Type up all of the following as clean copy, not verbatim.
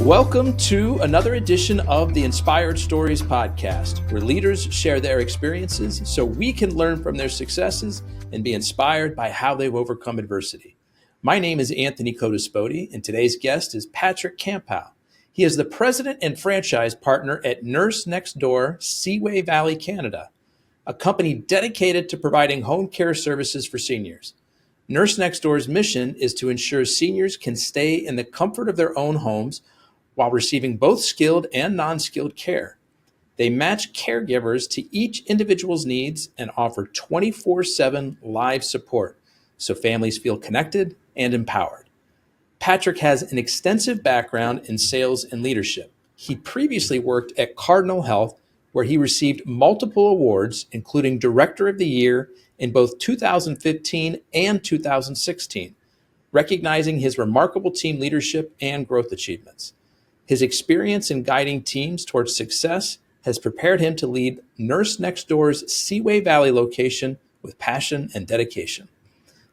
Welcome to another edition of the Inspired Stories podcast, where leaders share their experiences so we can learn from their successes and be inspired by how they've overcome adversity. My name is Anthony Codispoti, and today's guest is Patrick Campeau. He is the president and franchise partner at Nurse Next Door, Seaway Valley, Canada, a company dedicated to providing home care services for seniors. Nurse Next Door's mission is to ensure seniors can stay in the comfort of their own homes while receiving both skilled and non-skilled care. They match caregivers to each individual's needs and offer 24/7 live support so families feel connected and empowered. Patrick has an extensive background in sales and leadership. He previously worked at Cardinal Health, where he received multiple awards, including Director of the Year in both 2015 and 2016, recognizing his remarkable team leadership and growth achievements. His experience in guiding teams towards success has prepared him to lead Nurse Next Door's Seaway Valley location with passion and dedication.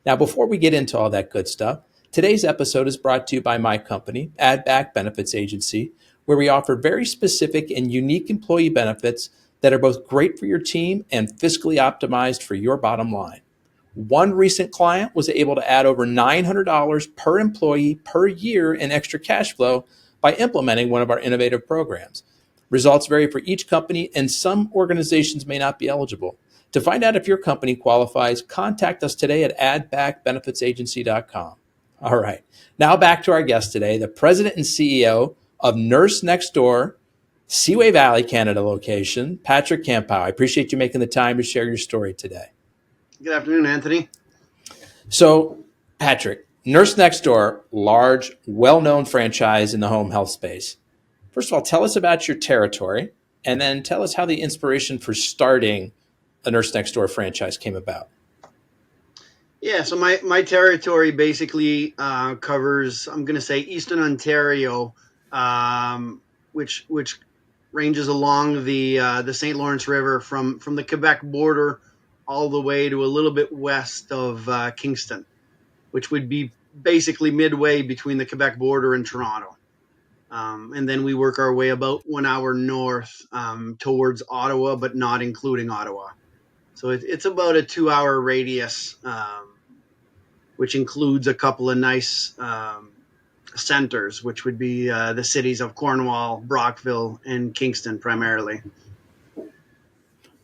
Now, before we get into all that good stuff, today's episode is brought to you by my company, Add Back Benefits Agency, where we offer very specific and unique employee benefits that are both great for your team and fiscally optimized for your bottom line. One recent client was able to add over $900 per employee per year in extra cash flow by implementing one of our innovative programs. Results vary for each company, and some organizations may not be eligible. To find out if your company qualifies, contact us today at addbackbenefitsagency.com. All right, now back to our guest today, the president and CEO of Nurse Next Door, Seaway Valley, Canada location, Patrick Campeau. I appreciate you making the time to share your story today. Good afternoon, Anthony. So, Patrick, Nurse Next Door, large, well-known franchise in the home health space. First of all, tell us about your territory, and then tell us how the inspiration for starting a Nurse Next Door franchise came about. Yeah, so my territory basically covers, I'm going to say, Eastern Ontario, which ranges along the St. Lawrence River from the Quebec border all the way to a little bit west of Kingston, which would be basically midway between the Quebec border and Toronto. And then we work our way about 1 hour north towards Ottawa, but not including Ottawa. So it's about a 2-hour radius, which includes a couple of nice centers, which would be the cities of Cornwall, Brockville, and Kingston primarily.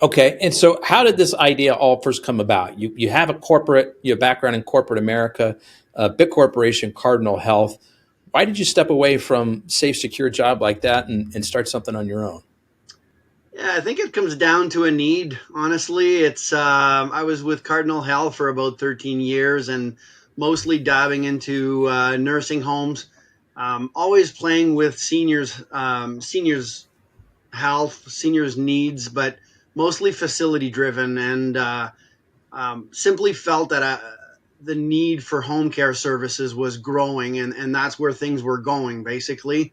Okay, and so how did this idea all first come about? You have you have background in corporate America, a big corporation, Cardinal Health. Why did you step away from safe, secure job like that and start something on your own? Yeah, I think it comes down to a need. Honestly, it's I was with Cardinal Health for about 13 years and mostly diving into nursing homes, always playing with seniors health, seniors needs, but mostly facility driven, and simply felt that the need for home care services was growing, and that's where things were going. Basically,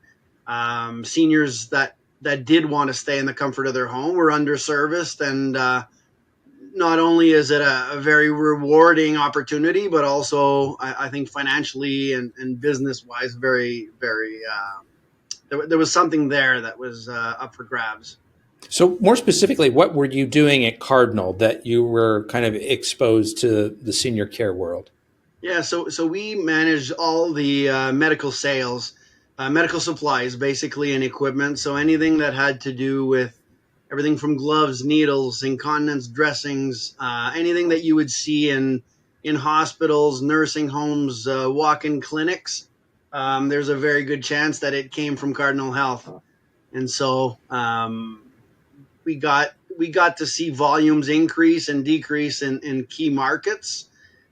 seniors that did want to stay in the comfort of their home were underserviced, and not only is it a very rewarding opportunity, but also I think financially and business wise, very, very, there was something there that was up for grabs. So more specifically, what were you doing at Cardinal that you were kind of exposed to the senior care world? Yeah, so we managed all the medical sales, medical supplies, basically, and equipment. So anything that had to do with everything from gloves, needles, incontinence dressings, anything that you would see in hospitals, nursing homes, walk-in clinics, there's a very good chance that it came from Cardinal Health. And so we got to see volumes increase and decrease in key markets,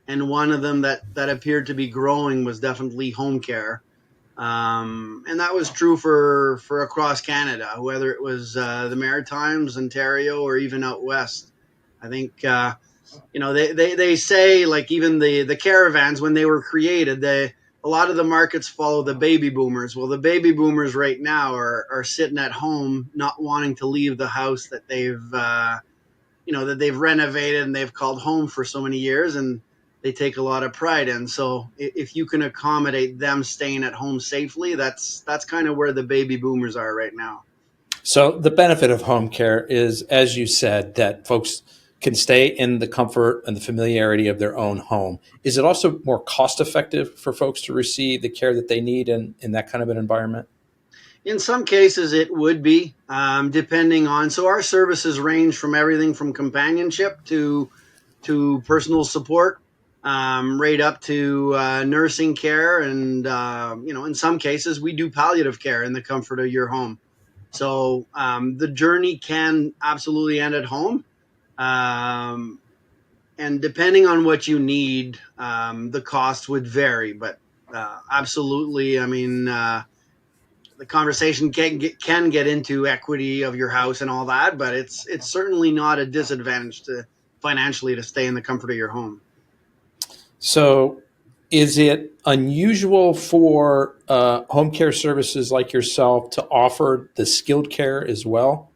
and one of them that appeared to be growing was definitely home care, and that was true for across Canada, whether it was the Maritimes, Ontario, or even out west. I think they say, like, even the caravans, when they were created, a lot of the markets follow the baby boomers. Well, the baby boomers right now are sitting at home, not wanting to leave the house that they've renovated and they've called home for so many years, and they take a lot of pride in. So if you can accommodate them staying at home safely, that's kind of where the baby boomers are right now. So the benefit of home care is, as you said, that folks can stay in the comfort and the familiarity of their own home. Is it also more cost effective for folks to receive the care that they need in that kind of an environment? In some cases, it would be, depending on. So our services range from everything from companionship to personal support, right up to nursing care, and in some cases, we do palliative care in the comfort of your home. So the journey can absolutely end at home. Um, and depending on what you need, the cost would vary. But absolutely, I mean, the conversation can get into equity of your house and all that, but it's certainly not a disadvantage to financially to stay in the comfort of your home. So, is it unusual for home care services like yourself to offer the skilled care as well?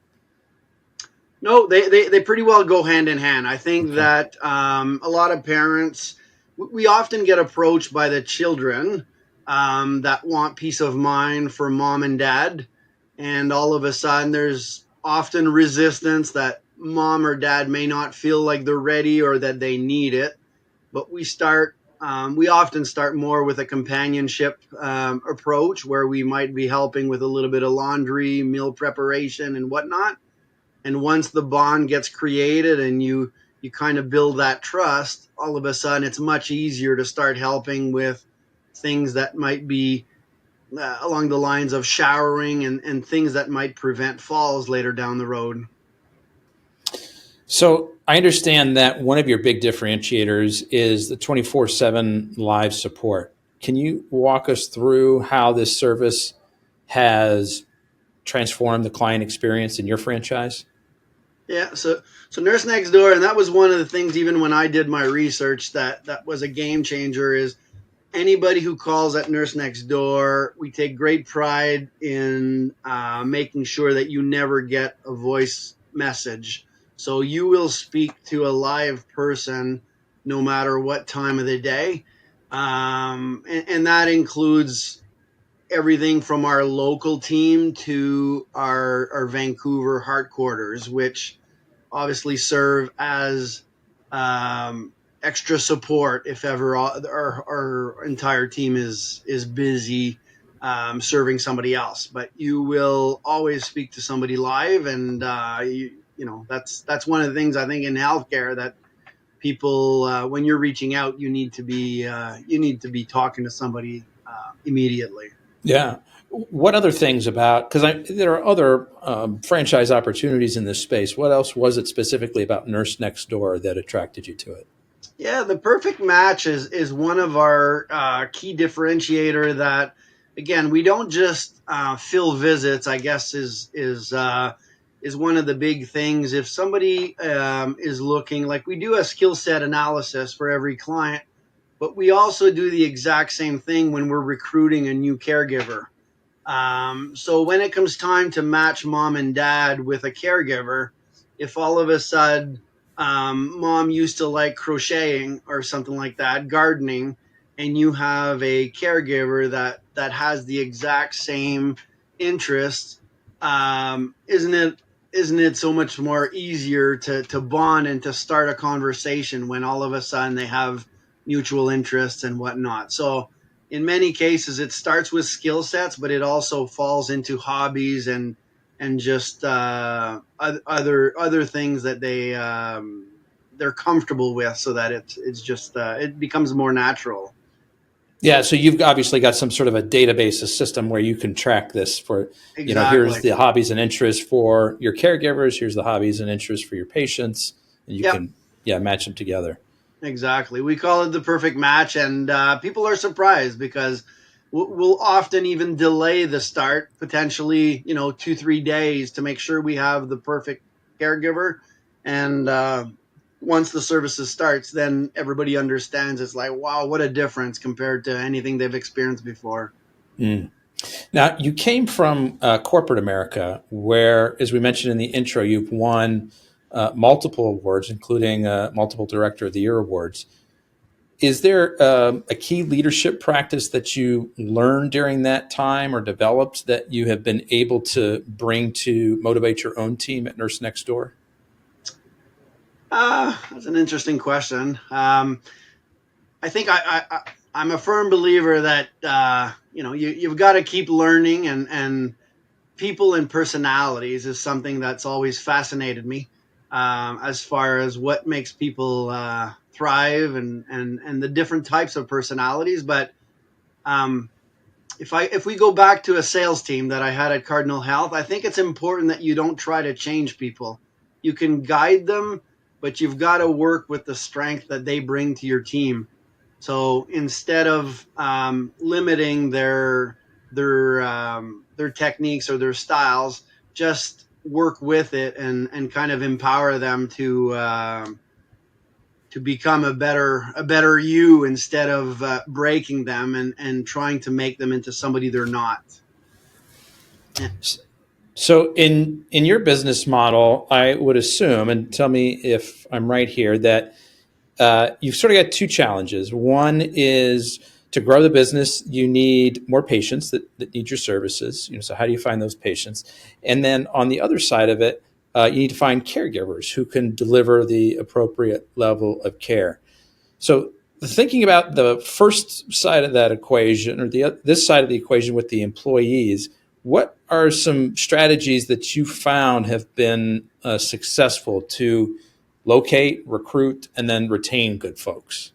No, they pretty well go hand in hand. I think Okay. that a lot of parents, we often get approached by the children that want peace of mind for mom and dad. And all of a sudden, there's often resistance that mom or dad may not feel like they're ready or that they need it. But we often start more with a companionship approach where we might be helping with a little bit of laundry, meal preparation, and whatnot. And once the bond gets created and you kind of build that trust, all of a sudden it's much easier to start helping with things that might be along the lines of showering and things that might prevent falls later down the road. So, I understand that one of your big differentiators is the 24/7 live support. Can you walk us through how this service has transformed the client experience in your franchise? Yeah, so Nurse Next Door, and that was one of the things. Even when I did my research, that was a game changer. Is anybody who calls at Nurse Next Door, we take great pride in making sure that you never get a voice message. So you will speak to a live person no matter what time of the day. And that includes everything from our local team to our Vancouver headquarters, which obviously serve as um, extra support if ever our entire team is busy serving somebody else. But you will always speak to somebody live, and that's one of the things I think in healthcare that people when you're reaching out, you need to be talking to somebody immediately. Yeah. What other things about, because there are other franchise opportunities in this space. What else was it specifically about Nurse Next Door that attracted you to it? Yeah, the perfect match is one of our key differentiator. That again, we don't just fill visits. I guess is one of the big things. If somebody is looking, like we do a skill set analysis for every client, but we also do the exact same thing when we're recruiting a new caregiver. So when it comes time to match mom and dad with a caregiver, if all of a sudden mom used to like crocheting or something like that, gardening, and you have a caregiver that has the exact same interests, isn't it so much more easier to bond and to start a conversation when all of a sudden they have mutual interests and whatnot? So in many cases it starts with skill sets, but it also falls into hobbies and just other things that they're comfortable with, so that it's just it becomes more natural. Yeah, so you've obviously got some sort of a database, a system where you can track this for, here's Exactly. the hobbies and interests for your caregivers, here's the hobbies and interests for your patients, and you Yep. can, yeah, match them together. Exactly. We call it the perfect match, and people are surprised because we'll often even delay the start, potentially, 2-3 days, to make sure we have the perfect caregiver. And once the services starts, then everybody understands. It's like, wow, what a difference compared to anything they've experienced before. Mm. Now, you came from corporate America, where, as we mentioned in the intro, you've won multiple awards, including multiple Director of the Year awards. is there a key leadership practice that you learned during that time or developed that you have been able to bring to motivate your own team at Nurse Next Door? That's an interesting question. I think I'm a firm believer that you've got to keep learning, and people and personalities is something that's always fascinated me, as far as what makes people thrive, and the different types of personalities. But um, if we go back to a sales team that I had at Cardinal Health, I think it's important that you don't try to change people. You can guide them, but you've got to work with the strength that they bring to your team. So instead of limiting their techniques or their styles, just work with it, and kind of empower them to become a better you, instead of breaking them, and trying to make them into somebody they're not. Yeah. So in your business model, I would assume, and tell me if I'm right here, that you've sort of got two challenges. One is to grow the business, you need more patients that need your services. So how do you find those patients? And then on the other side of it, you need to find caregivers who can deliver the appropriate level of care. So thinking about the first side of that equation, or this side of the equation with the employees, what are some strategies that you found have been successful to locate, recruit, and then retain good folks?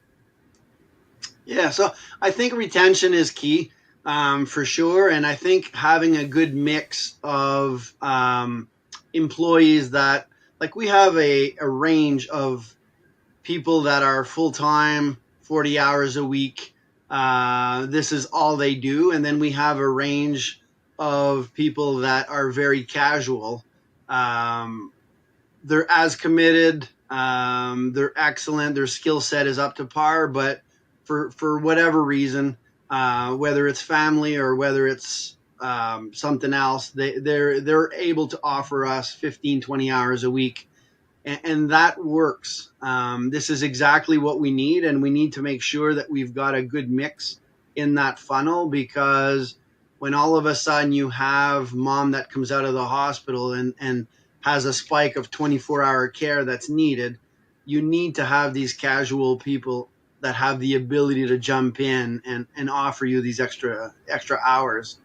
Yeah, so I think retention is key, for sure, and I think having a good mix of employees that, like, we have a range of people that are full time, 40 hours a week. This is all they do. And then we have a range of people that are very casual. Um, they're as committed. They're excellent. Their skill set is up to par, but for whatever reason, whether it's family or whether it's something else, they're able to offer us 15, 20 hours a week, and that works. This is exactly what we need, and we need to make sure that we've got a good mix in that funnel, because when all of a sudden you have mom that comes out of the hospital and has a spike of 24-hour care that's needed, you need to have these casual people that have the ability to jump in and offer you these extra hours.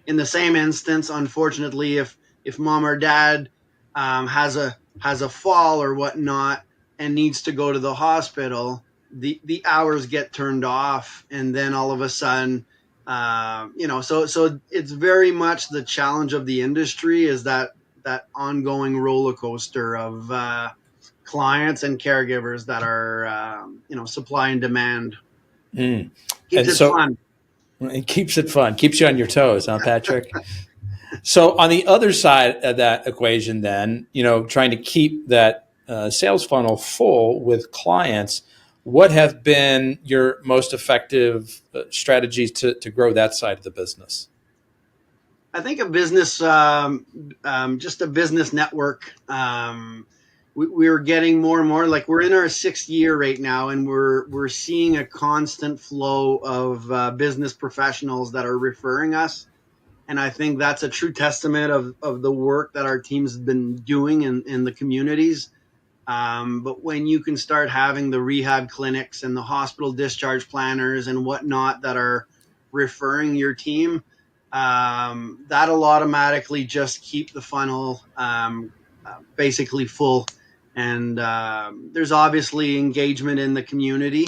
In the same instance, unfortunately, if mom or dad has a fall or whatnot and needs to go to the hospital, the hours get turned off, and then all of a sudden, so it's very much the challenge of the industry, is that ongoing roller coaster of clients and caregivers that are supply and demand. Mm. Keeps And it so fun. it keeps it fun, keeps you on your toes, huh, Patrick? So on the other side of that equation, then, trying to keep that sales funnel full with clients, what have been your most effective strategies to grow that side of the business? I think a business, just a business network. We're getting more and more, like, we're in our 6th year right now, and we're seeing a constant flow of business professionals that are referring us. And I think that's a true testament of the work that our team's been doing in the communities. But when you can start having the rehab clinics and the hospital discharge planners and whatnot that are referring your team, that'll automatically just keep the funnel basically full. And there's obviously engagement in the community,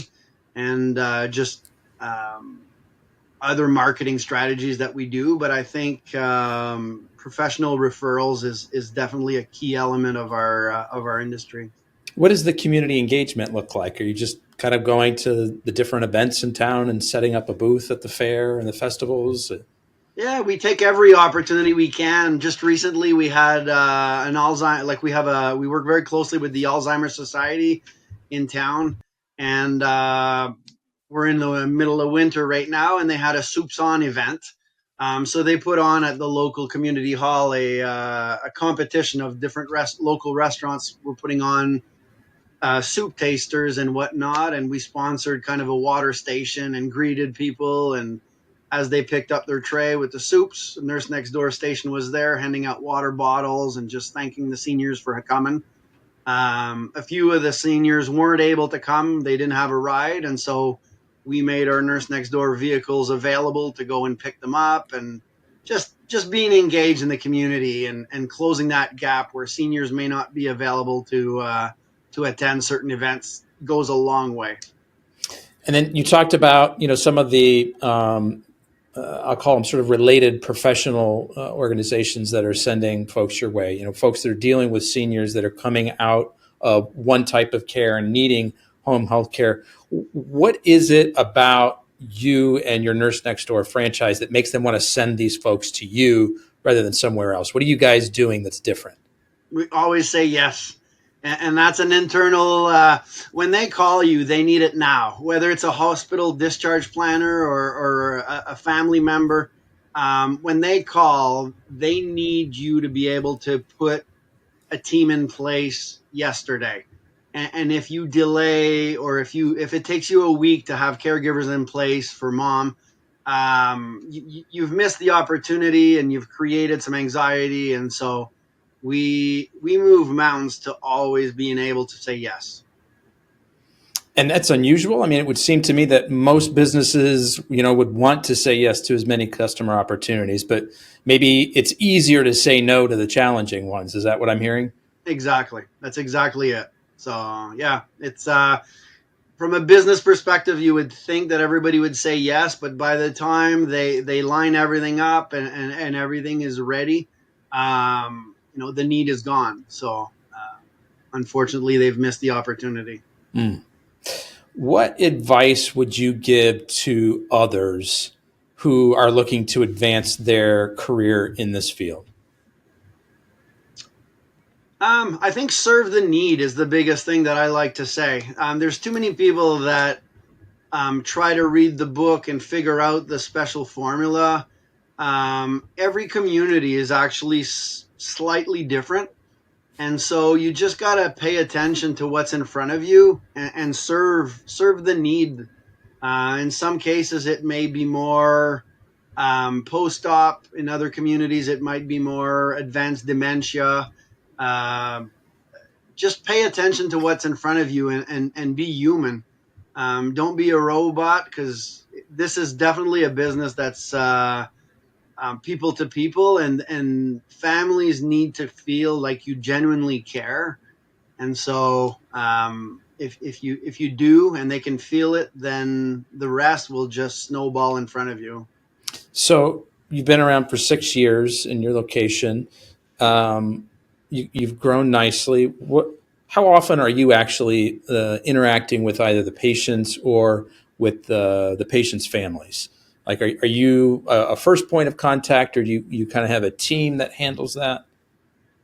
and just um, other marketing strategies that we do. But I think professional referrals is definitely a key element of our industry. What does the community engagement look like? Are you just kind of going to the different events in town and setting up a booth at the fair and the festivals? Yeah, we take every opportunity we can. Just recently, we had an Alzheimer. Like, we work very closely with the Alzheimer's Society in town, and we're in the middle of winter right now, and they had a soups on event. So they put on at the local community hall a competition of different local restaurants. Were putting on soup tasters and whatnot, and we sponsored kind of a water station and greeted people. And as they picked up their tray with the soups, the nurse next door station was there handing out water bottles and just thanking the seniors for coming. A few of the seniors weren't able to come; they didn't have a ride, and so we made our nurse next door vehicles available to go and pick them up, and just being engaged in the community and closing that gap where seniors may not be available to attend certain events goes a long way. And then you talked about, some of the, I'll call them sort of related professional organizations that are sending folks your way, folks that are dealing with seniors that are coming out of one type of care and needing home health care. What is it about you and your Nurse Next Door franchise that makes them want to send these folks to you rather than somewhere else? What are you guys doing that's different? We always say yes. And that's an internal, when they call you, they need it now, whether it's a hospital discharge planner or a family member. When they call, they need you to be able to put a team in place yesterday. And if you delay, or if it takes you a week to have caregivers in place for mom, you've missed the opportunity and you've created some anxiety. And so we move mountains to always being able to say yes. And that's unusual. I mean, it would seem to me that most businesses, would want to say yes to as many customer opportunities, but maybe it's easier to say no to the challenging ones. Is that what I'm hearing? Exactly. That's exactly it. So yeah, it's from a business perspective, you would think that everybody would say yes, but by the time they line everything up and everything is ready, the need is gone. So unfortunately, they've missed the opportunity. Mm. What advice would you give to others who are looking to advance their career in this field? I think serve the need is the biggest thing that I like to say. There's too many people that try to read the book and figure out the special formula. Every community is actually slightly different. And so you just got to pay attention to what's in front of you and serve the need. In some cases, it may be more post-op. In other communities, it might be more advanced dementia. Uh, just pay attention to what's in front of you and be human. Don't be a robot, because this is definitely a business that's people to people, and families need to feel like you genuinely care. And so if you do and they can feel it, then the rest will just snowball in front of you. So you've been around for 6 years in your location. You've grown nicely. How often are you actually interacting with either the patients or with the patients' families? Like, are you a first point of contact, or do you kind of have a team that handles that?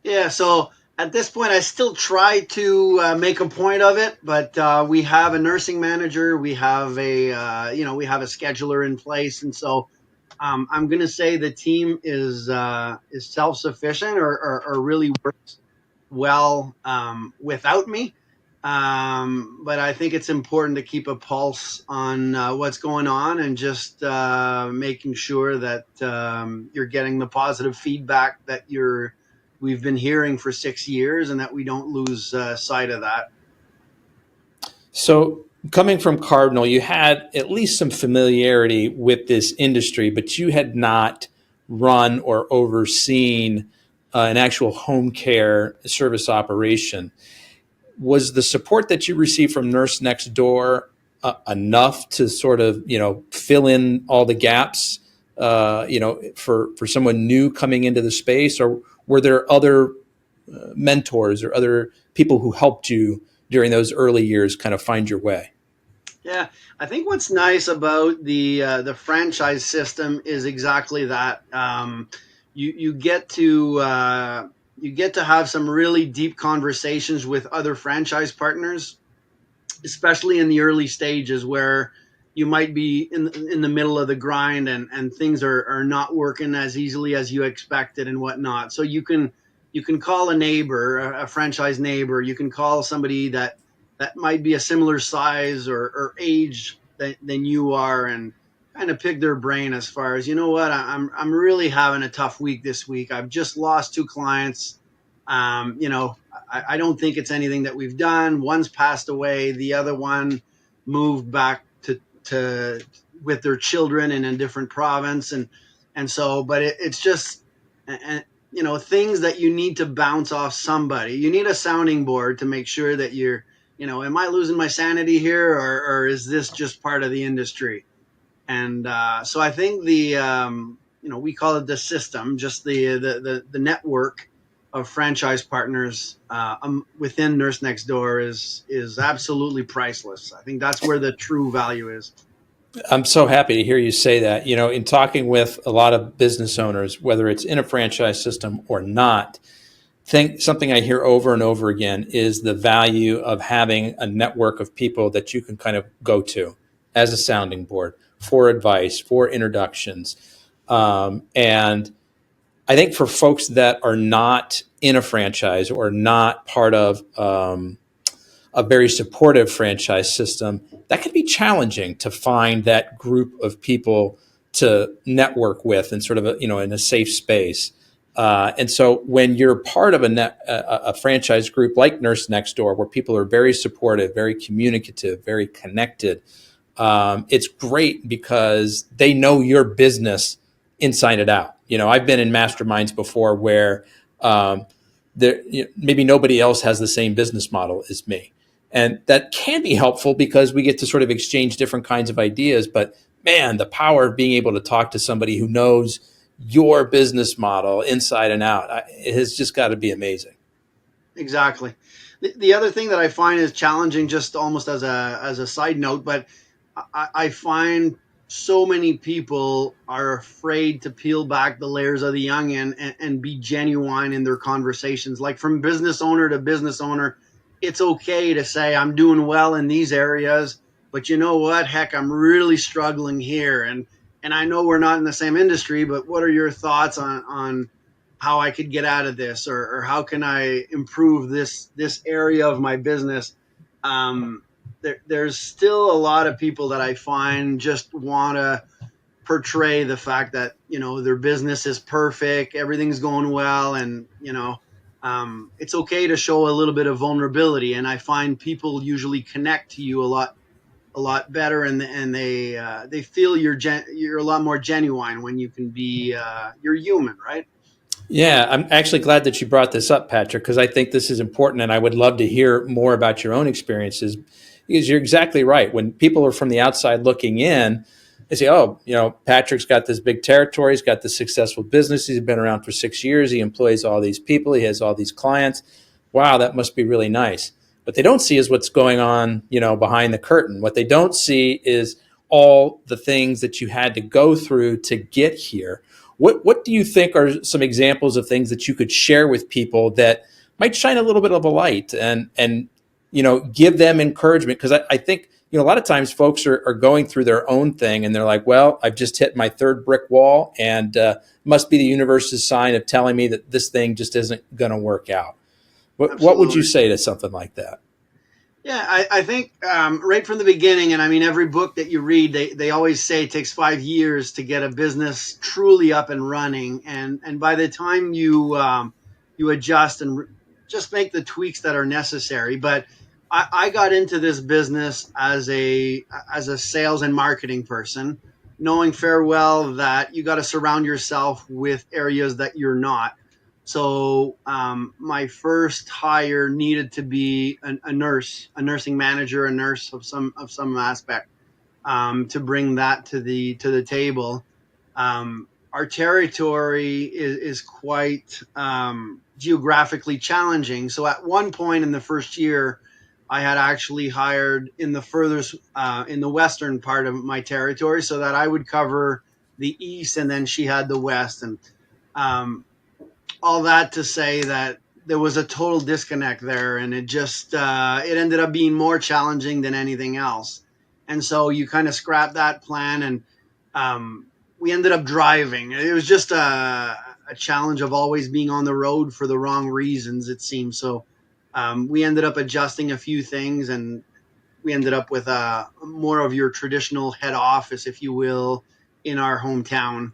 Yeah, so at this point, I still try to make a point of it, but we have a nursing manager, we have we have a scheduler in place, and so I'm going to say the team is self sufficient, or really works well without me. But I think it's important to keep a pulse on what's going on, and just making sure that you're getting the positive feedback that we've been hearing for 6 years, and that we don't lose sight of that. So, coming from Cardinal, you had at least some familiarity with this industry, but you had not run or overseen an actual home care service operation. Was the support that you received from Nurse Next Door enough to sort of fill in all the gaps for someone new coming into the space, or were there other mentors or other people who helped you during those early years kind of find your way? Yeah, I think what's nice about the franchise system is exactly that. You get to have some really deep conversations with other franchise partners, especially in the early stages where you might be in the middle of the grind, and things are not working as easily as you expected and whatnot. So you can call a neighbor, a franchise neighbor. You can call somebody that that might be a similar size or age than you are, and kind of pick their brain as far as, you know what, I'm really having a tough week this week. I've just lost two clients. I don't think it's anything that we've done. One's passed away. The other one moved back to with their children in a different province, and so, but it's just, and things that you need to bounce off somebody. You need a sounding board to make sure that you're, am I losing my sanity here, or is this just part of the industry? And so I think we call it the system, just the network of franchise partners within Nurse Next Door is absolutely priceless. I think that's where the true value is. I'm so happy to hear you say that. In talking with a lot of business owners, whether it's in a franchise system or not, think something I hear over and over again is the value of having a network of people that you can kind of go to as a sounding board for advice, for introductions. And I think for folks that are not in a franchise or not part of a very supportive franchise system, that can be challenging to find that group of people to network with and sort of in a safe space. And so when you're part of a franchise group like Nurse Next Door, where people are very supportive, very communicative, very connected, it's great because they know your business inside and out. I've been in masterminds before where maybe nobody else has the same business model as me. And that can be helpful because we get to sort of exchange different kinds of ideas. But man, the power of being able to talk to somebody who knows your business model inside and out, it has just got to be amazing. Exactly. The other thing that I find is challenging, just almost as a side note, but I find so many people are afraid to peel back the layers of the onion and be genuine in their conversations. Like from business owner to business owner, it's okay to say I'm doing well in these areas, but you know what? Heck, I'm really struggling here. And I know we're not in the same industry, but what are your thoughts on how I could get out of this, or how can I improve this area of my business? There's still a lot of people that I find just want to portray the fact that their business is perfect, everything's going well, and it's okay to show a little bit of vulnerability. And I find people usually connect to you a lot better, and they feel you're a lot more genuine when you can be you're human, right? Yeah, I'm actually glad that you brought this up, Patrick, because I think this is important, and I would love to hear more about your own experiences. Because you're exactly right. When people are from the outside looking in, they say, "Oh, Patrick's got this big territory. He's got this successful business. He's been around for 6 years. He employs all these people. He has all these clients. Wow, that must be really nice." What they don't see is what's going on, behind the curtain. What they don't see is all the things that you had to go through to get here. What do you think are some examples of things that you could share with people that might shine a little bit of a light and give them encouragement? Because I think a lot of times folks are going through their own thing and they're like, well, I've just hit my third brick wall, and must be the universe's sign of telling me that this thing just isn't going to work out. What would you Absolutely. say to something like that? Yeah, I think right from the beginning, and I mean, every book that you read, they always say it takes 5 years to get a business truly up and running, and by the time you adjust and just make the tweaks that are necessary. But I got into this business as a sales and marketing person, knowing fair well that you got to surround yourself with areas that you're not. So my first hire needed to be a nurse, a nursing manager, a nurse of some aspect, to bring that to the table. Our territory is quite geographically challenging. So at one point in the first year, I had actually hired in the western part of my territory, so that I would cover the east, and then she had the west. And um, all that to say that there was a total disconnect there, and it ended up being more challenging than anything else. And so you kind of scrap that plan, and we ended up driving. It was just a challenge of always being on the road for the wrong reasons, it seems. So We ended up adjusting a few things, and we ended up with more of your traditional head office, if you will, in our hometown,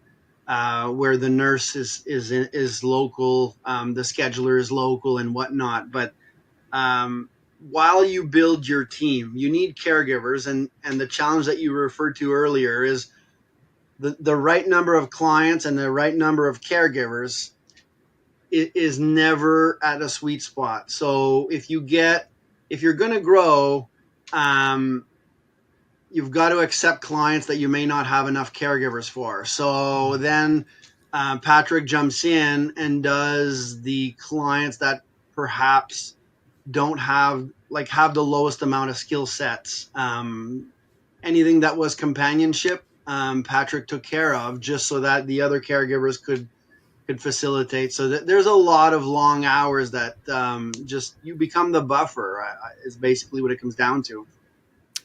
where the nurse is local, the scheduler is local, and whatnot. But while you build your team, you need caregivers, and the challenge that you referred to earlier is the right number of clients and the right number of caregivers is never at a sweet spot. So if you're going to grow, um, you've got to accept clients that you may not have enough caregivers for. So then Patrick jumps in and does the clients that perhaps don't have the lowest amount of skill sets. Anything that was companionship, Patrick took care of, just so that the other caregivers could facilitate. So that there's a lot of long hours that just you become the buffer. Is basically what it comes down to.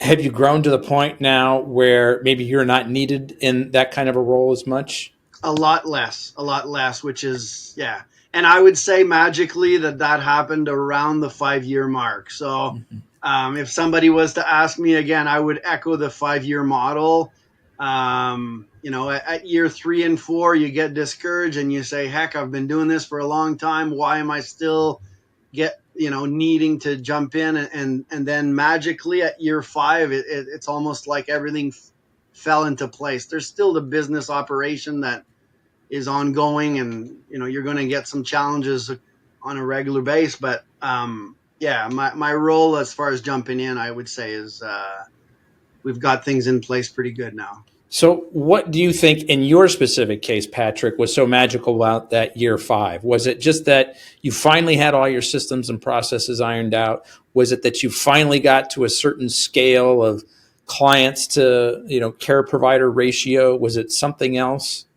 Have you grown to the point now where maybe you're not needed in that kind of a role as much? A lot less, which is, yeah. And I would say magically that happened around the 5 year mark. So if somebody was to ask me again, I would echo the 5 year model. At year 3 and 4, you get discouraged and you say, heck, I've been doing this for a long time. Why am I still needing to jump in? And then magically at year 5, it's almost like everything fell into place. There's still the business operation that is ongoing, and you're going to get some challenges on a regular base. But yeah, my role as far as jumping in, I would say, is we've got things in place pretty good now. So, what do you think in your specific case, Patrick, was so magical about that year 5? Was it just that you finally had all your systems and processes ironed out? Was it that you finally got to a certain scale of clients to care provider ratio? Was it something else?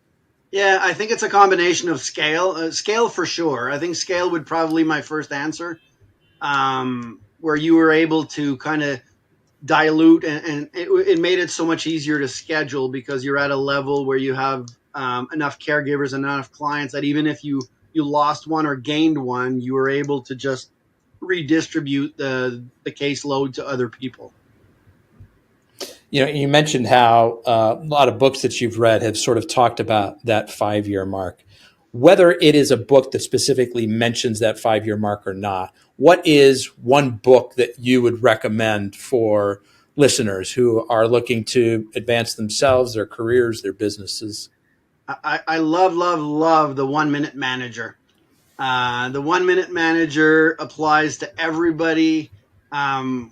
Yeah, I think it's a combination of scale for sure. I think scale would probably be my first answer, where you were able to kind of dilute, and it made it so much easier to schedule because you're at a level where you have enough caregivers and enough clients that even if you lost one or gained one, you were able to just redistribute the caseload to other people. You mentioned how a lot of books that you've read have sort of talked about that 5 year mark. Whether it is a book that specifically mentions that 5 year mark or not, what is one book that you would recommend for listeners who are looking to advance themselves, their careers, their businesses? I love the 1 Minute Manager. The 1 Minute Manager applies to everybody,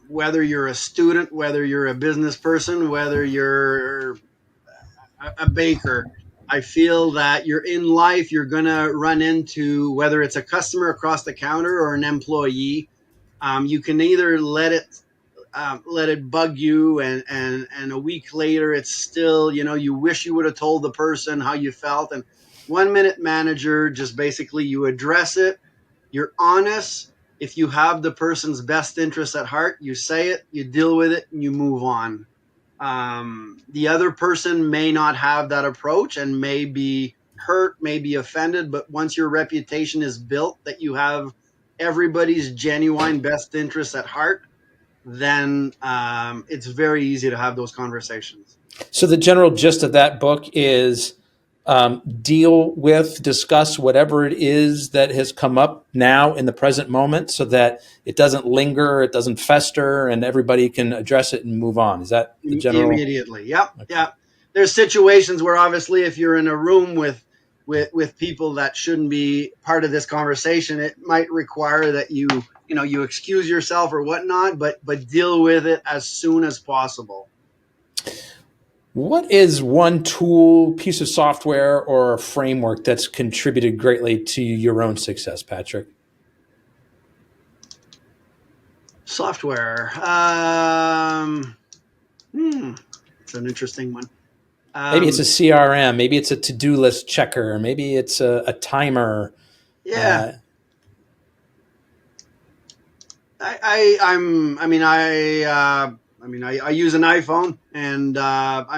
whether you're a student, whether you're a business person, whether you're a baker. I feel that you're in life, you're going to run into, whether it's a customer across the counter or an employee. You can either let it bug you, and a week later it's still, you wish you would have told the person how you felt. And 1 Minute Manager, just basically you address it, you're honest. If you have the person's best interest at heart, you say it, you deal with it, and you move on. The other person may not have that approach and may be hurt, may be offended, but once your reputation is built that you have everybody's genuine best interests at heart, then it's very easy to have those conversations. So, the general gist of that book is discuss whatever it is that has come up now in the present moment so that it doesn't linger, it doesn't fester, and everybody can address it and move on. Is that the general? Immediately. Yep. Okay. Yep. There's situations where obviously if you're in a room with people that shouldn't be part of this conversation, it might require that you excuse yourself or whatnot, but deal with it as soon as possible. What is one tool, piece of software, or a framework that's contributed greatly to your own success, Patrick? Software. It's an interesting one. Maybe it's a CRM, maybe it's a to-do list checker, maybe it's a timer. Yeah. I use an iPhone, and I'm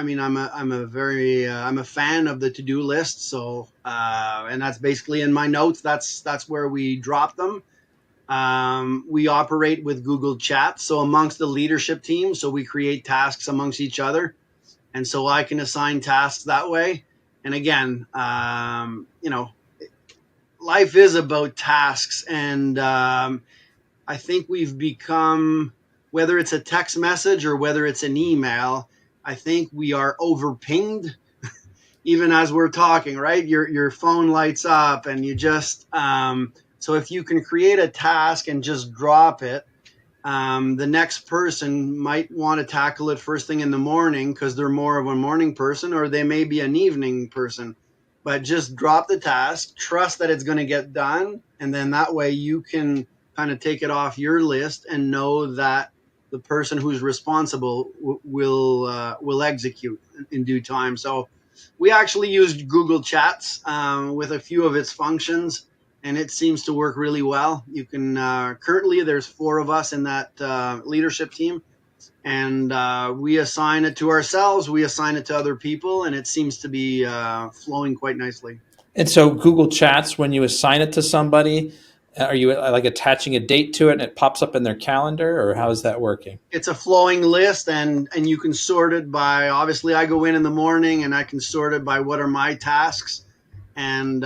a fan of the to-do list. So and that's basically in my notes. That's where we drop them. We operate with Google Chat, so amongst the leadership team, so we create tasks amongst each other, and so I can assign tasks that way. And again, life is about tasks, and I think we've become, whether it's a text message or whether it's an email, I think we are over pinged even as we're talking, right? Your phone lights up and you just so if you can create a task and just drop it, the next person might want to tackle it first thing in the morning because they're more of a morning person, or they may be an evening person. But just drop the task, trust that it's going to get done, and then that way you can kind of take it off your list and know that the person who's responsible will execute in due time. So we actually used Google Chats with a few of its functions, and it seems to work really well. You can currently there's 4 of us in that leadership team, and we assign it to ourselves, we assign it to other people, and it seems to be flowing quite nicely. And so Google Chats, when you assign it to somebody, are you like attaching a date to it and it pops up in their calendar, or how is that working? It's a flowing list, and you can sort it by, obviously I go in the morning and I can sort it by what are my tasks, and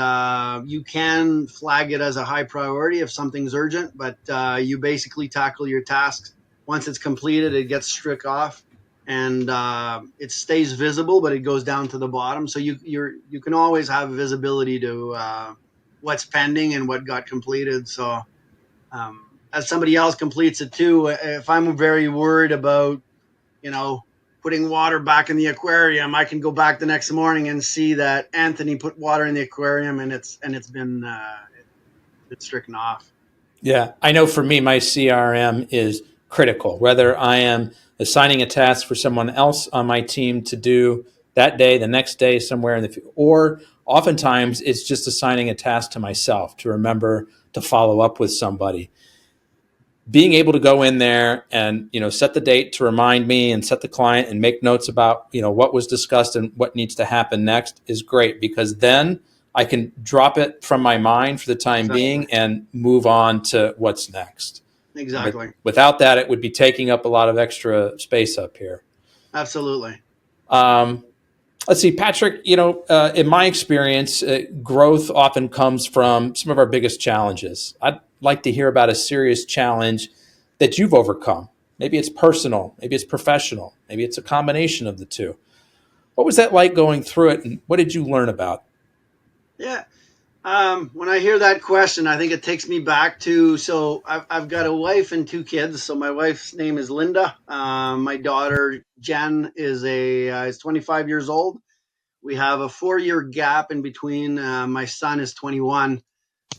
you can flag it as a high priority if something's urgent, but you basically tackle your tasks. Once it's completed, it gets struck off, and it stays visible, but it goes down to the bottom. So you can always have visibility to what's pending and what got completed. So as somebody else completes it too, if I'm very worried about, you know, putting water back in the aquarium, I can go back the next morning and see that Anthony put water in the aquarium, and it's been stricken off. Yeah, I know for me, my CRM is critical. Whether I am assigning a task for someone else on my team to do that day, the next day, somewhere in the future, or oftentimes it's just assigning a task to myself to remember to follow up with somebody. Being able to go in there and set the date to remind me and set the client and make notes about what was discussed and what needs to happen next is great, because then I can drop it from my mind for the time Exactly. being and move on to what's next. Exactly. Without that, it would be taking up a lot of extra space up here. Absolutely. Um, let's see, Patrick, in my experience, growth often comes from some of our biggest challenges. I'd like to hear about a serious challenge that you've overcome. Maybe it's personal, maybe it's professional, maybe it's a combination of the two. What was that like going through it, and what did you learn about? Yeah. When I hear that question, I think it takes me back to, so I've got a wife and 2 kids. So my wife's name is Linda. My daughter Jen is 25 years old. We have a 4-year gap in between. My son is 21.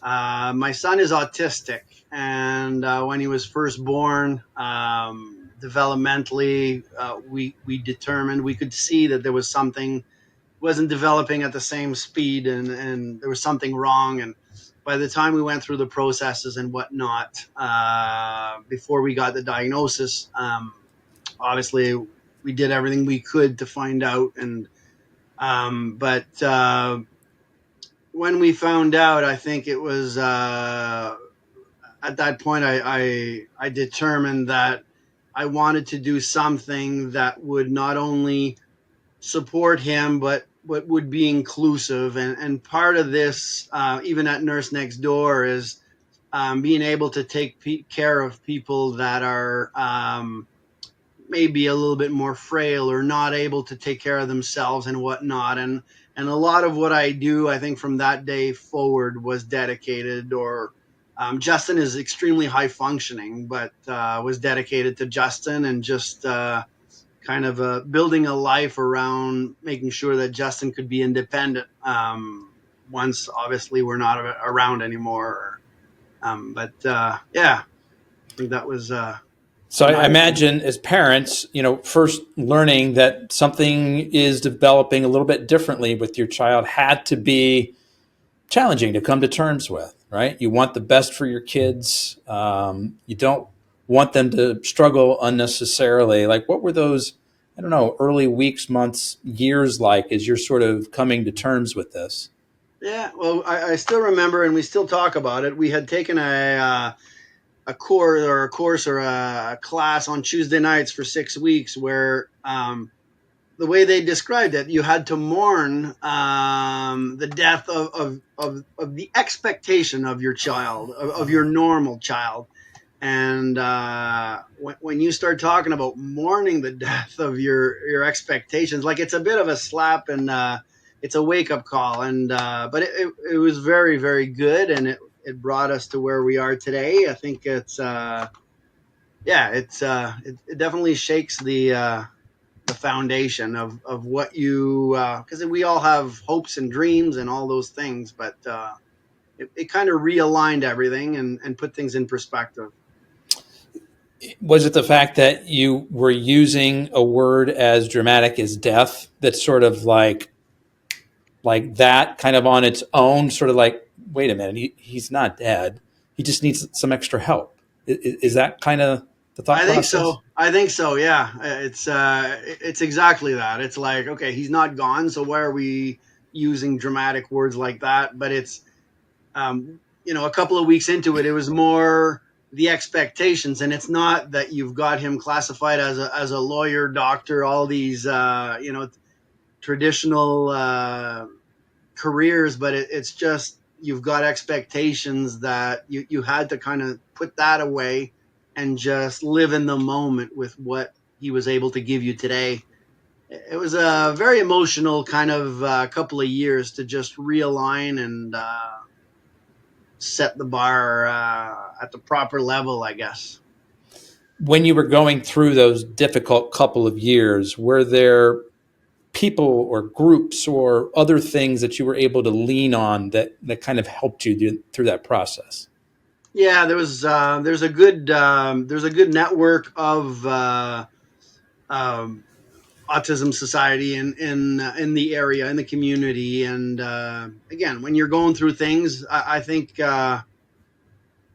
My son is autistic, and when he was first born, developmentally, we determined, we could see that there was something wasn't developing at the same speed, and there was something wrong. And by the time we went through the processes and whatnot, before we got the diagnosis, obviously we did everything we could to find out. And but when we found out, I think it was at that point I determined that I wanted to do something that would not only support him, but would be inclusive. And part of this, even at Nurse Next Door, is being able to take care of people that are maybe a little bit more frail or not able to take care of themselves and whatnot. And a lot of what I do, I think from that day forward, was dedicated, or Justin is extremely high functioning, but was dedicated to Justin, and just kind of building a life around making sure that Justin could be independent once, obviously, we're not around anymore. But yeah, I think that was So I my. imagine as parents, first learning that something is developing a little bit differently with your child had to be challenging to come to terms with, right? You want the best for your kids. You don't want them to struggle unnecessarily. Like, what were those, I don't know, early weeks, months, years like as you're sort of coming to terms with this? Yeah, well, I still remember, and we still talk about it. We had taken a course or a class on Tuesday nights for 6 weeks where the way they described it, you had to mourn the death of the expectation of your child, of your normal child. And when you start talking about mourning the death of your expectations, like it's a bit of a slap and it's a wake up call. And but it was very, very good, and it brought us to where we are today. I think it's it definitely shakes the foundation of what you, because we all have hopes and dreams and all those things, but it kind of realigned everything and put things in perspective. Was it the fact that you were using a word as dramatic as death that's sort of like that kind of on its own, sort of like, wait a minute, he's not dead. He just needs some extra help. Is that kind of the thought I think process? so. I think so. Yeah, it's exactly that. It's like, okay, he's not gone, so why are we using dramatic words like that? But it's a couple of weeks into it, it was more the expectations, and it's not that you've got him classified as a lawyer, doctor, all these traditional careers, but it's just you've got expectations that you had to kind of put that away and just live in the moment with what he was able to give you today. It was a very emotional kind of couple of years to just realign and set the bar at the proper level, I guess. When you were going through those difficult couple of years, were there people or groups or other things that you were able to lean on that kind of helped you through that process? Yeah, there's a good network of um, autism society in the area, in the community, and again, when you're going through things, I think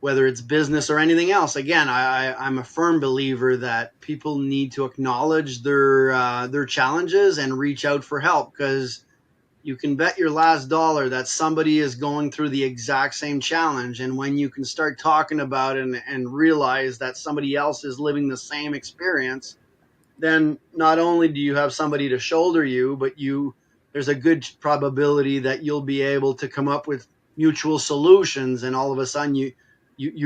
whether it's business or anything else, again, I'm a firm believer that people need to acknowledge their challenges and reach out for help, because you can bet your last dollar that somebody is going through the exact same challenge. And when you can start talking about it and realize that somebody else is living the same experience, then not only do you have somebody to shoulder you, but there's a good probability that you'll be able to come up with mutual solutions, and all of a sudden you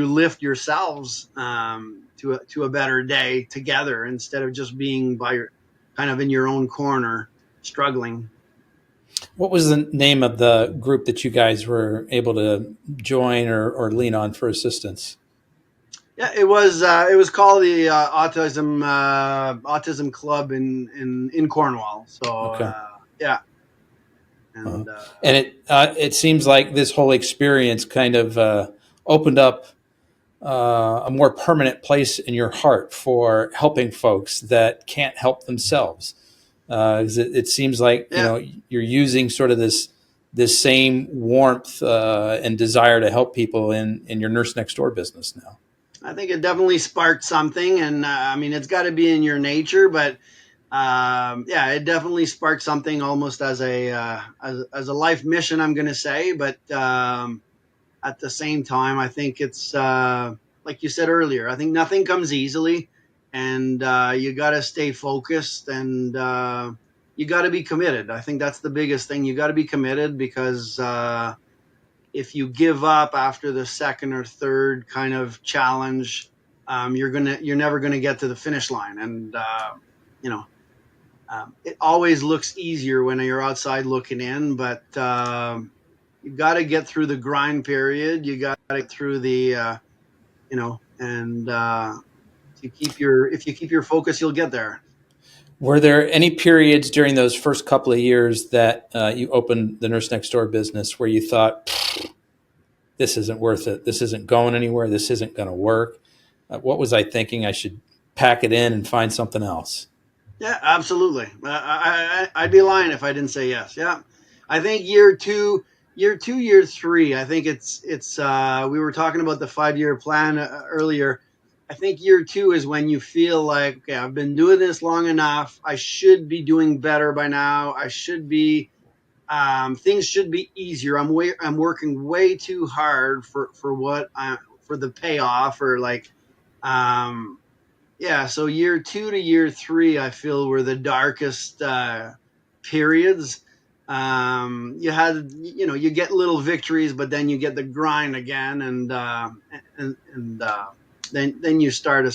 lift yourselves to a better day together, instead of just being kind of in your own corner struggling. What was the name of the group that you guys were able to join or lean on for assistance? Yeah, it was called the autism club in Cornwall. So Okay. yeah, Uh-huh. and And it seems like this whole experience kind of opened up a more permanent place in your heart for helping folks that can't help themselves. 'Cause it seems like yeah, you're using sort of this same warmth and desire to help people in your nurse next door business now. I think it definitely sparked something, and I mean, it's got to be in your nature, but yeah, it definitely sparked something almost as a life mission, I'm going to say. But at the same time, I think it's like you said earlier. I think nothing comes easily, and you got to stay focused, and you got to be committed. I think that's the biggest thing. You got to be committed, because if you give up after the second or third kind of challenge, you're never gonna get to the finish line. And you know, it always looks easier when you're outside looking in, but you got to get through the grind period. You got to get through the and if you keep your focus, you'll get there. Were there any periods during those first couple of years that you opened the nurse next door business where you thought, this isn't worth it, this isn't going anywhere, this isn't going to work? What was I thinking? I should pack it in and find something else. Yeah, absolutely. I'd be lying if I didn't say yes. Yeah, I think year 3. I think it's. We were talking about the 5-year plan earlier. I think year 2 is when you feel like, okay, I've been doing this long enough. I should be doing better by now. I should be. Things should be easier. I'm working way too hard for for the payoff, or like, yeah. So year 2 to year 3, I feel were the darkest periods. You get little victories, but then you get the grind again, and then you start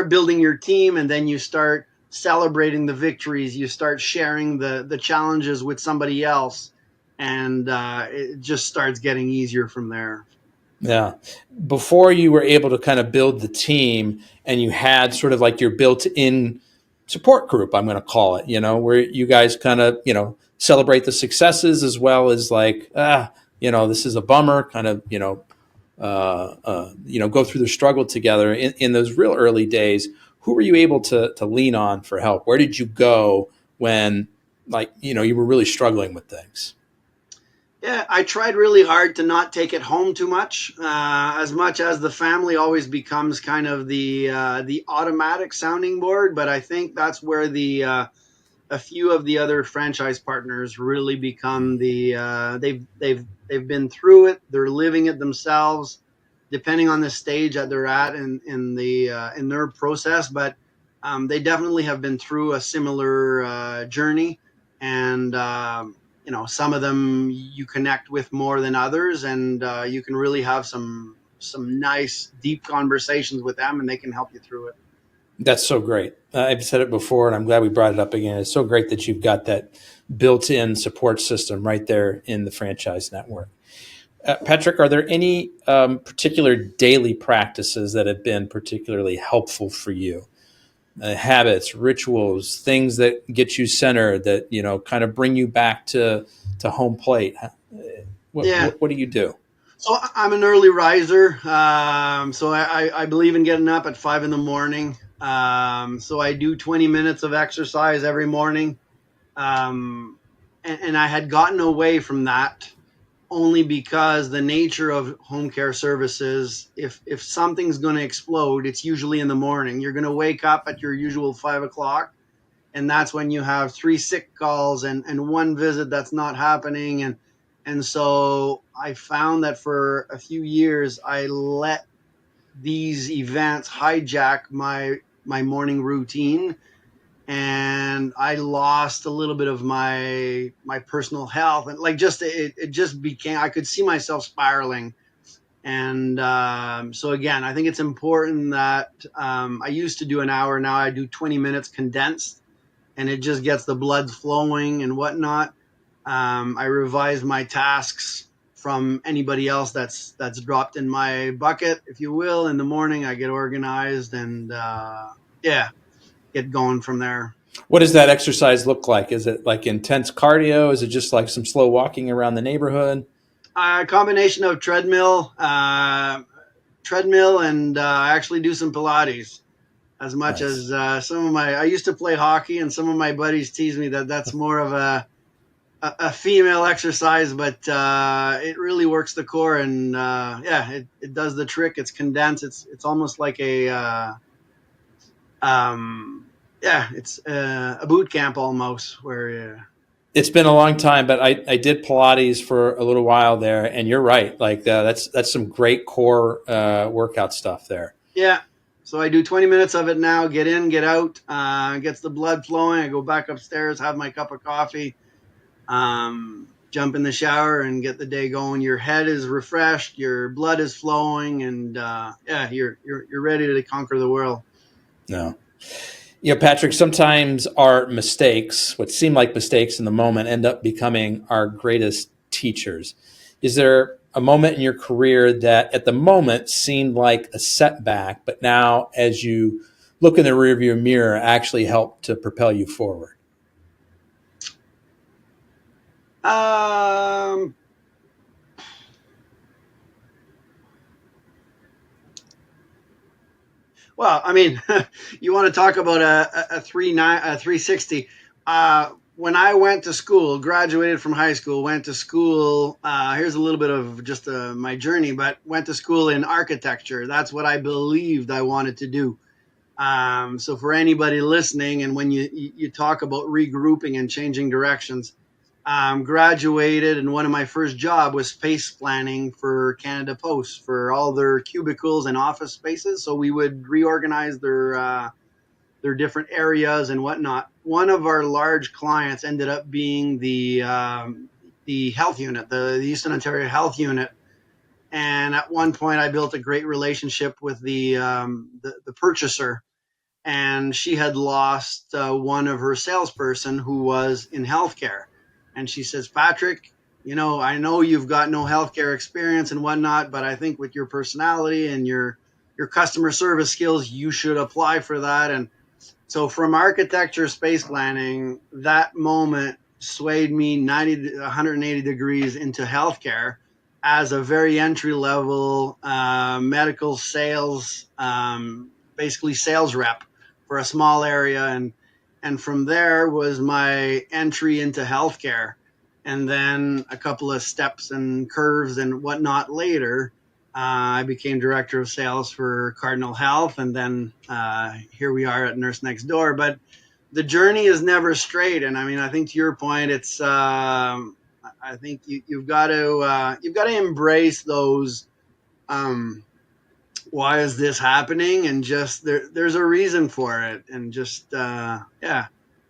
building your team, and then you start celebrating the victories. You start sharing the challenges with somebody else, and it just starts getting easier from there. Yeah. Before you were able to kind of build the team and you had sort of like your built in support group, I'm going to call it, where you guys kind of, celebrate the successes as well as like, this is a bummer, kind of, go through the struggle together in those real early days. Who were you able to lean on for help? Where did you go when, like, you were really struggling with things? Yeah, I tried really hard to not take it home too much. As much as the family always becomes kind of the automatic sounding board, but I think that's where the a few of the other franchise partners really become they've been through it. They're living it themselves, depending on the stage that they're at in their process. But they definitely have been through a similar journey, and some of them you connect with more than others, and you can really have some nice deep conversations with them, and they can help you through it. That's so great. I've said it before, and I'm glad we brought it up again. It's so great that you've got that built-in support system right there in the franchise network. Patrick, are there any particular daily practices that have been particularly helpful for you? Habits, rituals, things that get you centered, that kind of bring you back to home plate. Yeah. What do you do? So I'm an early riser. So I believe in getting up at 5 in the morning. So I do 20 minutes of exercise every morning. And I had gotten away from that only because the nature of home care services, if something's going to explode, it's usually in the morning. You're going to wake up at your usual 5 o'clock, and that's when you have 3 sick calls and one visit that's not happening. And so I found that for a few years I let these events hijack my morning routine, and I lost a little bit of my personal health, and like just it just became, I could see myself spiraling. And so again, I think it's important that I used to do an hour, now I do 20 minutes condensed, and it just gets the blood flowing and whatnot. I revise my tasks from anybody else that's dropped in my bucket, if you will. In the morning, I get organized, and yeah, get going from there. What does that exercise look like? Is it like intense cardio? Is it just like some slow walking around the neighborhood? A combination of treadmill, and I actually do some Pilates. As much Nice. as I used to play hockey, and some of my buddies tease me that that's more of a female exercise, but it really works the core, and yeah, it does the trick. It's condensed. It's almost like yeah, it's a boot camp almost, where It's been a long time, but I did Pilates for a little while there, and you're right. Like that's some great core workout stuff there. yeah. So I do 20 minutes of it now. Get in, get out. Gets the blood flowing. I go back upstairs, have my cup of coffee, jump in the shower, and get the day going. Your head is refreshed, your blood is flowing, and yeah, you're ready to conquer the world. No. Patrick, sometimes our mistakes, what seem like mistakes in the moment, end up becoming our greatest teachers. Is there a moment in your career that at the moment seemed like a setback, but now as you look in the rearview mirror actually helped to propel you forward? Um, well, I mean, you want to talk about a 360. When I went to school, graduated from high school, went to school. Here's a little bit of just my journey, but went to school in architecture. That's what I believed I wanted to do. So for anybody listening, and when you talk about regrouping and changing directions, Graduated, and one of my first job was space planning for Canada Post for all their cubicles and office spaces. So we would reorganize their different areas and whatnot. One of our large clients ended up being the health unit, the Eastern Ontario Health Unit. And at one point, I built a great relationship with the purchaser, and she had lost one of her salesperson who was in healthcare. And she says, Patrick, I know you've got no healthcare experience and whatnot, but I think with your personality and your customer service skills, you should apply for that. And so from architecture, space planning, that moment swayed me 90 to 180 degrees into healthcare as a very entry level medical sales, basically sales rep for a small area. And from there was my entry into healthcare. And then a couple of steps and curves and whatnot later, I became director of sales for Cardinal Health, and then here we are at Nurse Next Door. But the journey is never straight, and I mean, I think to your point, it's I think you've got to embrace those. Why is this happening? And just there's a reason for it, and just yeah,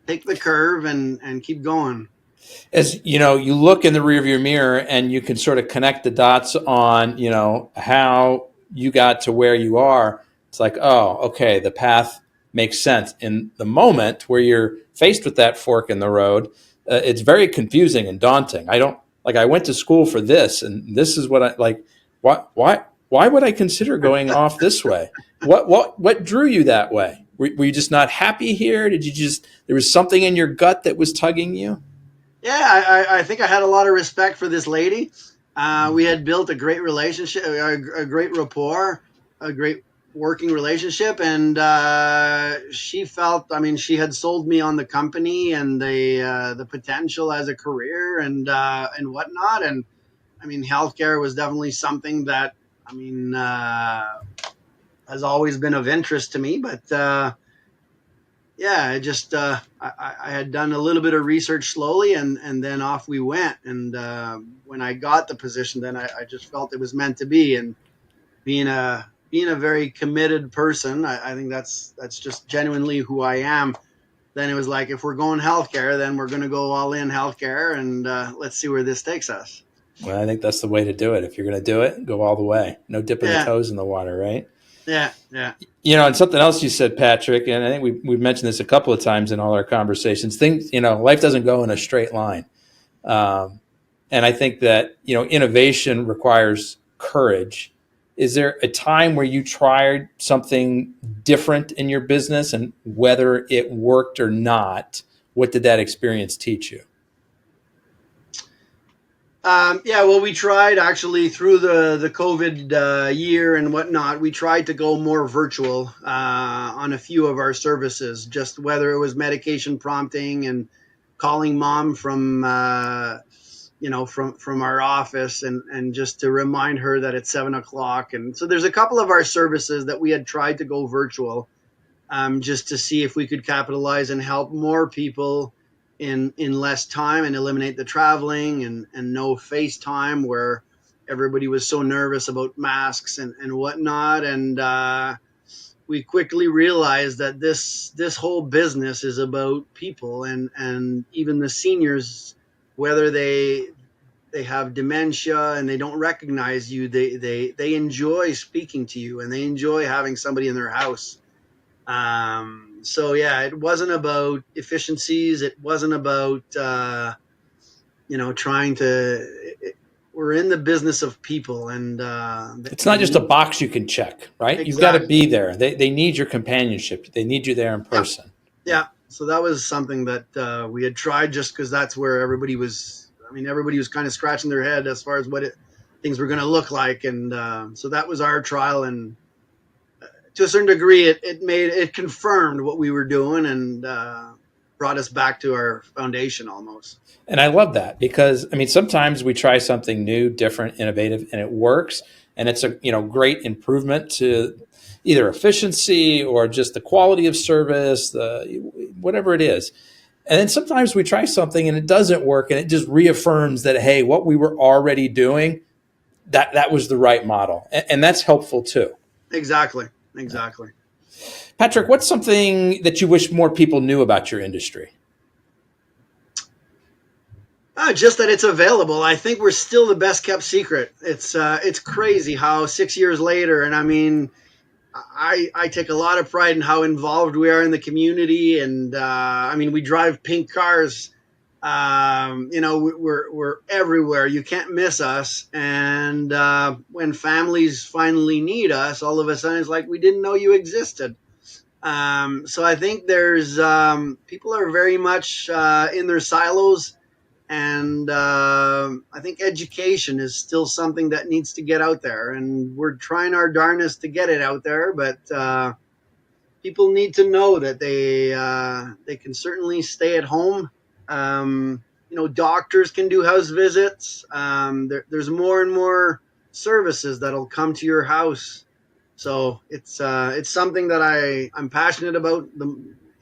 take the curve and keep going. As you know, you look in the rearview mirror and you can sort of connect the dots on, how you got to where you are. It's like, oh, okay, the path makes sense. In the moment where you're faced with that fork in the road, it's very confusing and daunting. I don't like. I went to school for this, and this is what I like. Why would I consider going off this way? What drew you that way? Were you just not happy here? Did you just there was something in your gut that was tugging you? Yeah, I think I had a lot of respect for this lady. We had built a great relationship, a great rapport, a great working relationship, and she felt. I mean, she had sold me on the company and the potential as a career and whatnot. And I mean, healthcare was definitely something that I mean has always been of interest to me, but. Yeah, I had done a little bit of research slowly, and then off we went. And when I got the position, then I just felt it was meant to be. And being a very committed person, I think that's just genuinely who I am. Then it was like, if we're going healthcare, then we're going to go all in healthcare, and let's see where this takes us. Well, I think that's the way to do it. If you're going to do it, go all the way. No dipping the Yeah, toes in the water, right? yeah. And something else you said, Patrick, and I think we've mentioned this a couple of times in all our conversations. Things, life doesn't go in a straight line. Um, and I think that, innovation requires courage. Is there a time where you tried something different in your business, and whether it worked or not, what did that experience teach you? Yeah, well, we tried actually through the COVID year and whatnot. We tried to go more virtual on a few of our services, just whether it was medication prompting and calling mom from from our office and just to remind her that it's 7 o'clock. And so there's a couple of our services that we had tried to go virtual, just to see if we could capitalize and help more people in less time and eliminate the traveling and no FaceTime where everybody was so nervous about masks and whatnot. And we quickly realized that this whole business is about people, and even the seniors, whether they have dementia and they don't recognize you, they enjoy speaking to you, and they enjoy having somebody in their house. So yeah, it wasn't about efficiencies. It wasn't about trying to. We're in the business of people, and It's they not just a need box you can check, right? You've got to exactly. be there. They need your companionship. They need you there in Yeah, person. Yeah. yeah. So that was something that we had tried, just because that's where everybody was. I mean, everybody was kind of scratching their head as far as things were going to look like, and so that was our trial. And to a certain degree, it confirmed what we were doing, and brought us back to our foundation almost. And I love that because sometimes we try something new, different, innovative, and it works, and it's a great improvement to either efficiency or just the quality of service, the whatever it is. And then sometimes we try something and it doesn't work, and it just reaffirms that, hey, what we were already doing, that was the right model. And that's helpful too. Exactly. Exactly. Patrick, what's something that you wish more people knew about your industry? Just that it's available. I think we're still the best kept secret. It's crazy how 6 years later, and I mean, I take a lot of pride in how involved we are in the community, and I mean, we drive pink cars. We're everywhere. You can't miss us. And when families finally need us, all of a sudden it's like we didn't know you existed. So I think there's people are very much in their silos, and I think education is still something that needs to get out there, and we're trying our darnest to get it out there. But people need to know that they can certainly stay at home. Doctors can do house visits. There's more and more services that'll come to your house. So it's something that I'm passionate about.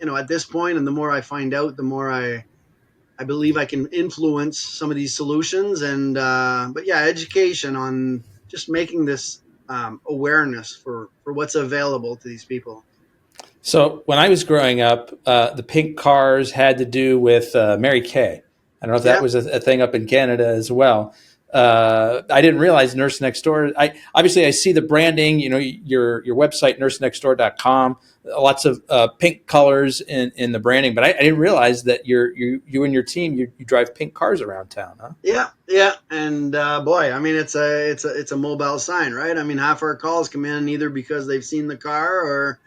At this point, and the more I find out, the more I believe I can influence some of these solutions. And but yeah, education on just making this awareness for what's available to these people. So when I was growing up, the pink cars had to do with Mary Kay. I don't know if that Yeah, was a thing up in Canada as well. I didn't realize Nurse Next Door. I see the branding. Your website nursenextdoor.com. Lots of pink colors in the branding, but I didn't realize that you and your team you drive pink cars around town, huh? yeah, and boy, I mean, it's a mobile sign, right? I mean, half our calls come in either because they've seen the car or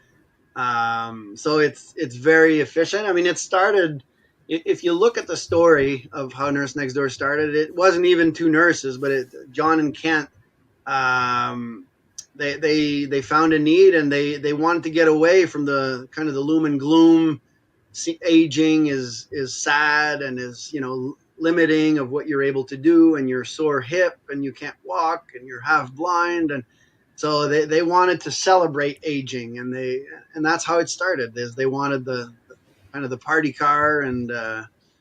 so it's very efficient. I mean, it started. If you look at the story of how Nurse Next Door started, it wasn't even two nurses, but John and Kent. Um, they found a need, and they wanted to get away from the kind of the loom and gloom. Aging is sad and is limiting of what you're able to do, and you're sore hip and you can't walk and you're half blind, and so they wanted to celebrate aging, and that's how it started. Is they wanted the kind of the party car, and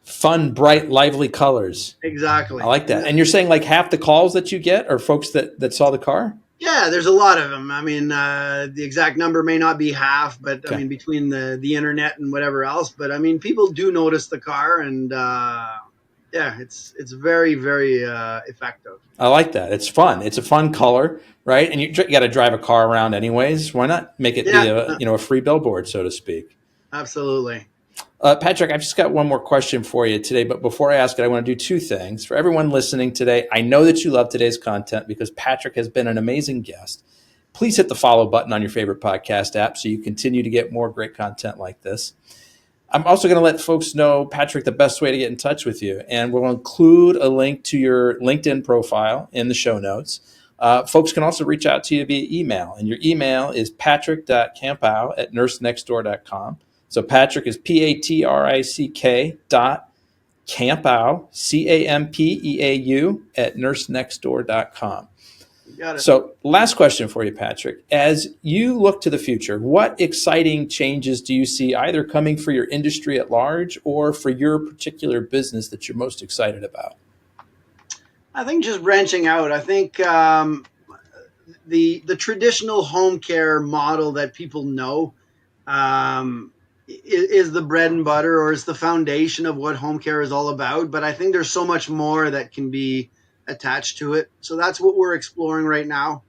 Fun, bright, lively colors. I exactly. like And that. And you're saying like half the calls that you get are folks that saw the car? yeah, there's a lot of them. I mean, the exact number may not be half, but I Okay. mean, between the internet and whatever else, but I mean, people do notice the car, and yeah, it's very, very effective. I like that. It's fun. It's a fun color, right? And you got to drive a car around anyways. Why not make it be Yeah, a free billboard, so to speak? absolutely. Patrick, I've just got one more question for you today. But before I ask it, I want to do two things. For everyone listening today, I know that you love today's content because Patrick has been an amazing guest. Please hit the follow button on your favorite podcast app so you continue to get more great content like this. I'm also going to let folks know, Patrick, the best way to get in touch with you. And we'll include a link to your LinkedIn profile in the show notes. Folks can also reach out to you via email. And your email is patrick.campeau@nursenextdoor.com. So Patrick is Patrick dot Campeau, Campeau @nursenextdoor.com. You got it. So, last question for you, Patrick. As you look to the future, what exciting changes do you see either coming for your industry at large or for your particular business that you're most excited about? I think just branching out. I think the traditional home care model that people know is the bread and butter, or is the foundation of what home care is all about. But I think there's so much more that can be attached to it. So that's what we're exploring right now.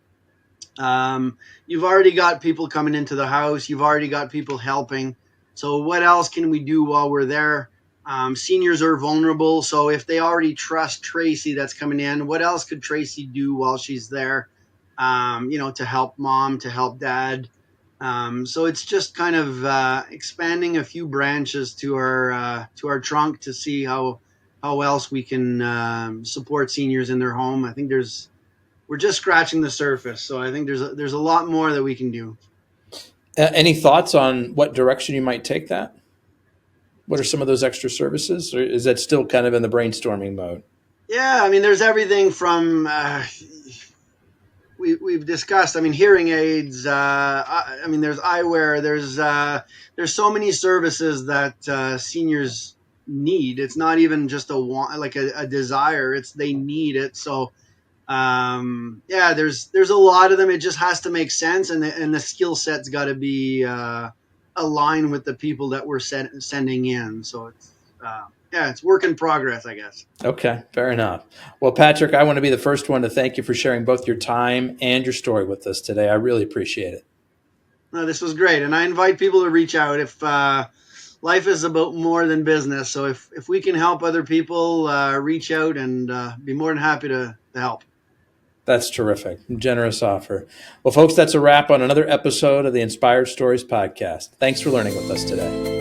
You've already got people coming into the house. You've already got people helping. So what else can we do while we're there? Seniors are vulnerable. So if they already trust Tracy that's coming in, what else could Tracy do while she's there? To help mom, to help dad. So it's just kind of expanding a few branches to our trunk to see how else we can support seniors in their home. I think we're just scratching the surface, so I think there's a lot more that we can do. Any thoughts on what direction you might take that? What are some of those extra services, or is that still kind of in the brainstorming mode? Yeah, I mean, there's everything from we've discussed. I mean, hearing aids. I mean, there's eyewear. There's so many services that seniors need. It's not even just a want, like a desire. It's they need it. So yeah, there's a lot of them. It just has to make sense, and the skill set's got to be aligned with the people that we're sending in. So it's yeah, it's work in progress, I guess. Okay, fair enough. Well, Patrick, I want to be the first one to thank you for sharing both your time and your story with us today. I really appreciate it. No, this was great, and I invite people to reach out if life is about more than business. So if we can help other people, reach out and be more than happy to help. That's terrific. Generous offer. Well, folks, that's a wrap on another episode of the Inspired Stories podcast. Thanks for learning with us today.